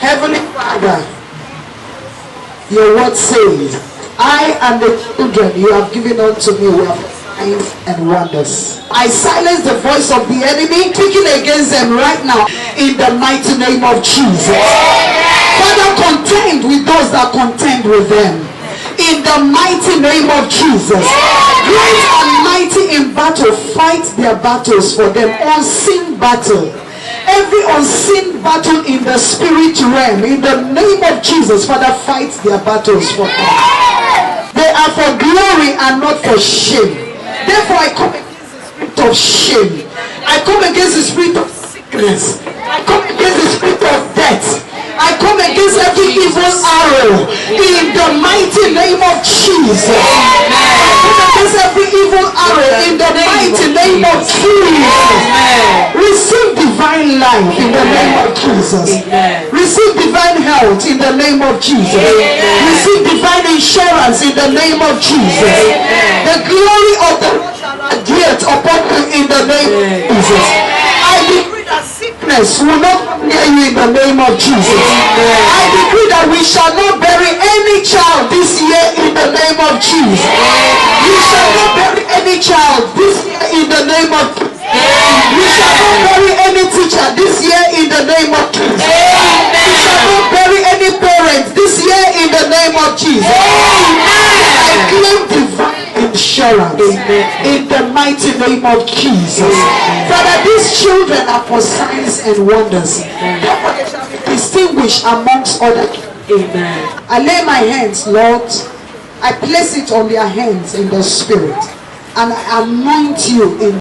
Heavenly Father, your word says, I and the children you have given unto me will have signs and wonders. I silence the voice of the enemy kicking against them right now in the mighty name of Jesus. Father, contend with those that contend with them in the mighty name of Jesus. Great and mighty in battle, fight their battles for them. Unseen battle, every unseen battle in the spirit realm, in the name of Jesus, Father, fight their battles for them. They are for glory and not for shame. Therefore, I come against the spirit of shame. I come against the spirit of sickness. I come against the spirit of death. I come against every evil arrow in the mighty name of Jesus. I come against every evil arrow in the mighty name of Jesus. Receive divine life in the name of Jesus. Receive divine health in the name of Jesus. Receive divine insurance in the name of Jesus. The glory of the Lord shall radiate upon you in the name of Jesus. I decree that sickness will not come near you in the name of Jesus. I decree that we shall not bury any child this year in the name of Jesus. We shall not bury any child this year in the name of Jesus. We shall not bury any teacher this year in the name of Jesus. We shall not bury any parent this year in the name of Jesus. I claim divine insurance in the mighty name of Jesus. Father, these children are for signs and wonders. Therefore they shall be distinguished amongst other. Amen. I lay my hands, Lord. I place it on their hands in the spirit, and I anoint you in